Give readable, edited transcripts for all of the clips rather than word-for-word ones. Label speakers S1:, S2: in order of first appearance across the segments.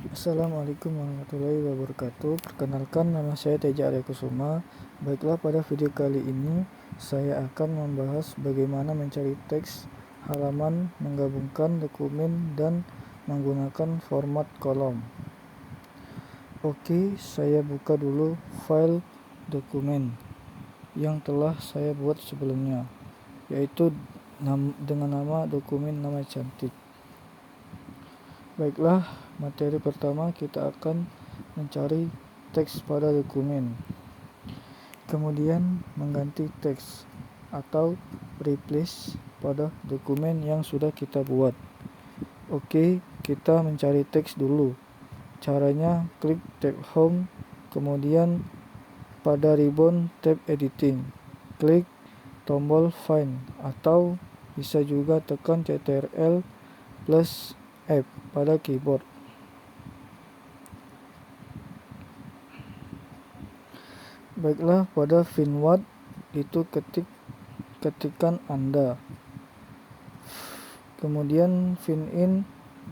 S1: Assalamualaikum warahmatullahi wabarakatuh. Perkenalkan, nama saya Teja Arya Kusuma. Baiklah, pada video kali ini saya akan membahas bagaimana mencari teks halaman, menggabungkan dokumen, dan menggunakan format kolom. Oke, saya buka dulu file dokumen yang telah saya buat sebelumnya, yaitu dengan nama dokumen nama cantik. Baiklah, materi pertama kita akan mencari teks pada dokumen. Kemudian mengganti teks atau replace pada dokumen yang sudah kita buat. Oke, kita mencari teks dulu. Caranya klik tab home, kemudian pada ribbon tab editing, klik tombol find atau bisa juga tekan Ctrl plus F pada keyboard. Baiklah, pada find what itu ketikan Anda. Kemudian find in,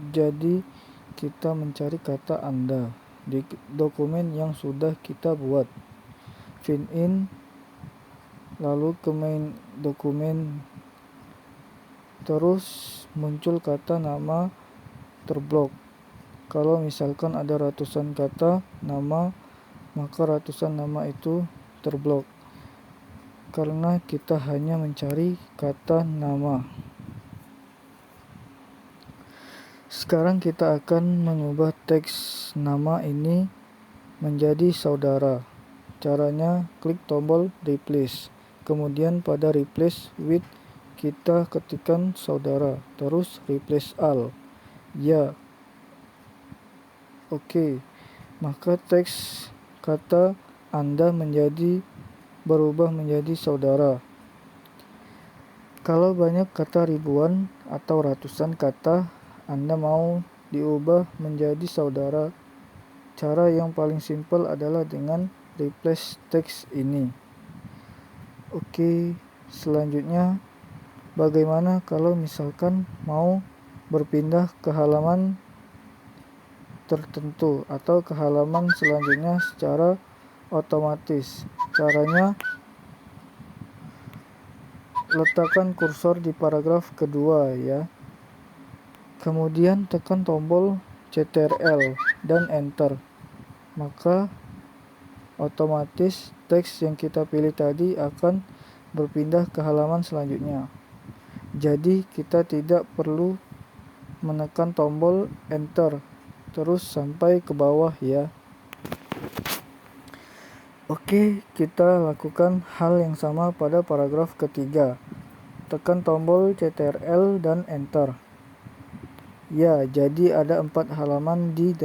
S1: jadi kita mencari kata Anda di dokumen yang sudah kita buat. Find in, lalu ke main dokumen, terus muncul kata nama terblok. Kalau misalkan ada ratusan kata nama, maka ratusan nama itu terblok karena kita hanya mencari kata nama. Sekarang kita akan mengubah teks nama ini menjadi saudara. Caranya klik tombol replace, kemudian pada replace with kita ketikkan saudara, terus replace all. Ya, oke, maka teks kata Anda berubah menjadi saudara. Kalau banyak kata ribuan atau ratusan kata Anda mau diubah menjadi saudara, cara yang paling simpel adalah dengan replace teks ini. Oke, selanjutnya bagaimana kalau misalkan mau berpindah ke halaman tertentu atau ke halaman selanjutnya secara otomatis? Caranya letakkan kursor di paragraf kedua ya. Kemudian tekan tombol Ctrl dan enter. Maka otomatis teks yang kita pilih tadi akan berpindah ke halaman selanjutnya. Jadi kita tidak perlu menekan tombol enter terus sampai ke bawah ya. Oke, kita lakukan hal yang sama pada paragraf ketiga. Tekan tombol Ctrl dan enter. Ya, jadi ada 4 halaman di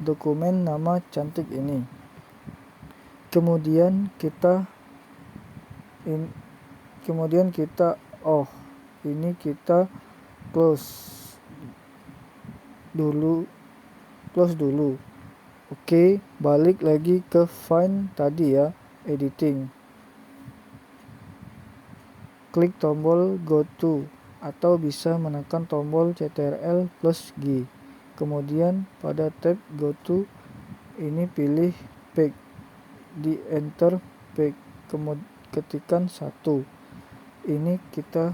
S1: dokumen nama cantik ini. Kemudian kita close dulu. Oke, balik lagi ke find tadi ya, editing. Klik tombol go to atau bisa menekan tombol Ctrl plus G. Kemudian pada tab go to ini pilih back, di enter back, kemudian ketikan 1. Ini kita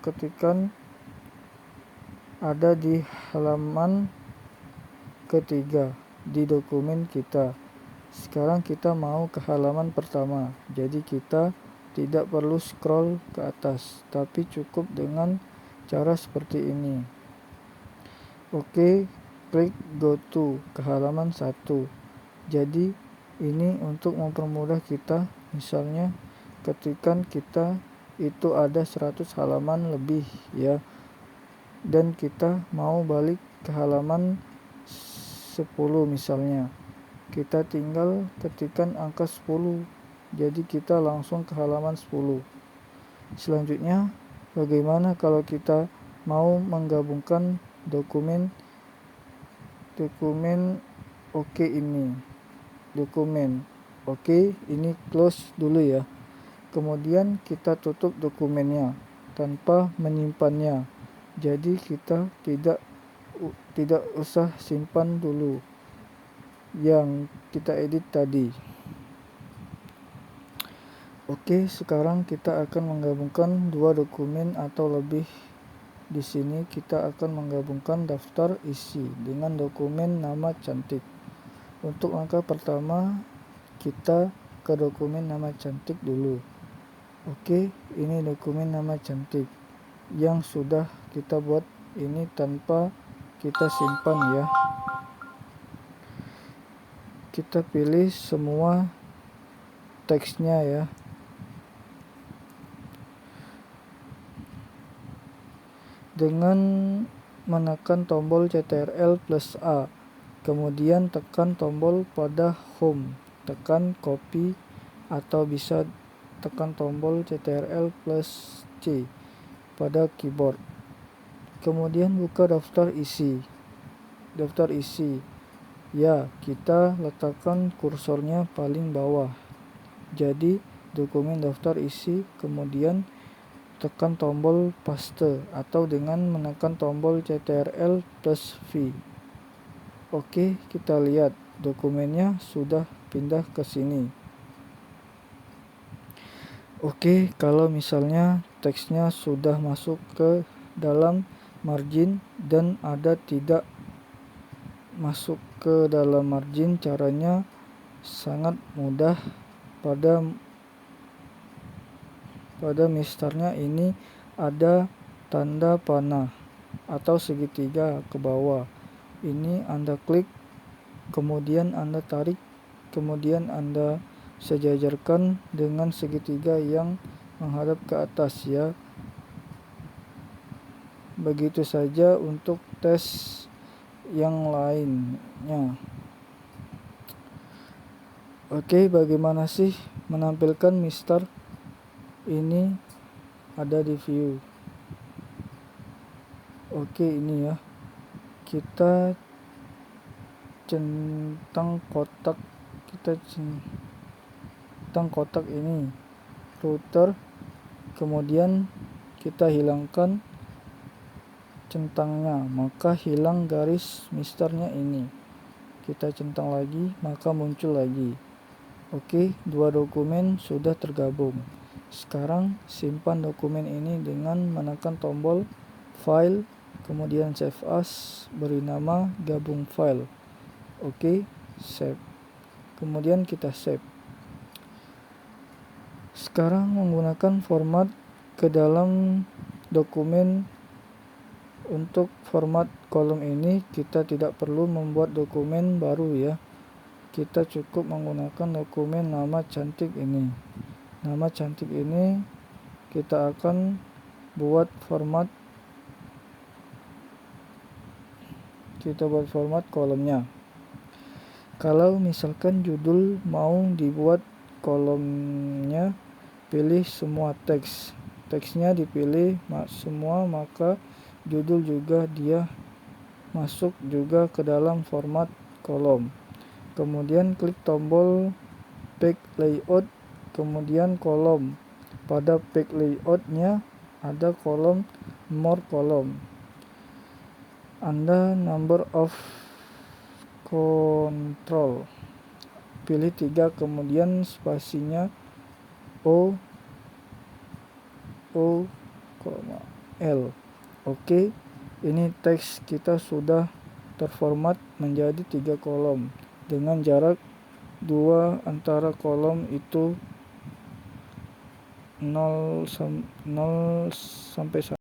S1: ketikan ada di halaman ketiga di dokumen kita. Sekarang kita mau ke halaman pertama, jadi kita tidak perlu scroll ke atas, tapi cukup dengan cara seperti ini. Oke, klik go to ke halaman 1. Jadi ini untuk mempermudah kita, misalnya ketikan kita itu ada 100 halaman lebih ya, dan kita mau balik ke halaman 10 misalnya, kita tinggal ketikan angka 10, jadi kita langsung ke halaman 10. Selanjutnya, bagaimana kalau kita mau menggabungkan dokumen ini close dulu ya. Kemudian kita tutup dokumennya, tanpa menyimpannya. Jadi kita tidak usah simpan dulu yang kita edit tadi. Oke, sekarang kita akan menggabungkan dua dokumen atau lebih. Di sini kita akan menggabungkan daftar isi dengan dokumen nama cantik. Untuk langkah pertama, kita ke dokumen nama cantik dulu. Oke, ini dokumen nama cantik yang sudah kita buat ini tanpa kita simpan ya. Kita pilih semua teksnya ya. Dengan menekan tombol Ctrl+A, kemudian tekan tombol pada home, tekan copy atau bisa tekan tombol Ctrl+C pada keyboard. Kemudian buka daftar isi. Daftar isi. Ya, kita letakkan kursornya paling bawah. Jadi, dokumen daftar isi, kemudian tekan tombol paste atau dengan menekan tombol Ctrl+V. Oke, kita lihat dokumennya sudah pindah ke sini. Oke, kalau misalnya teksnya sudah masuk ke dalam margin dan ada tidak masuk ke dalam margin, caranya sangat mudah. Pada misternya ini ada tanda panah atau segitiga ke bawah. Ini Anda klik, kemudian Anda tarik, kemudian Anda sejajarkan dengan segitiga yang menghadap ke atas ya. Begitu saja untuk tes yang lainnya. Oke, bagaimana sih menampilkan mister? Ini ada di view. Oke, ini ya. Kita centang kotak. Ini router. Kemudian kita hilangkan centangnya, maka hilang garis misternya ini. Kita centang lagi, maka muncul lagi. Oke, dua dokumen sudah tergabung. Sekarang simpan dokumen ini dengan menekan tombol file, kemudian save as, beri nama gabung file. Oke, save. Kemudian kita save. Sekarang menggunakan format ke dalam dokumen. Untuk format kolom ini kita tidak perlu membuat dokumen baru ya. Kita cukup menggunakan dokumen nama cantik ini. Nama cantik ini kita akan buat format. Kita buat format kolomnya. Kalau misalkan judul mau dibuat kolomnya, pilih semua teks. Teksnya dipilih semua, maka judul juga dia masuk juga ke dalam format kolom. Kemudian klik tombol page layout, kemudian kolom. Pada page layoutnya ada kolom more kolom. Anda number of control, pilih 3, kemudian spasinya O, L. Oke, ini teks kita sudah terformat menjadi 3 kolom dengan jarak 2 antara kolom itu 0 sampai 1.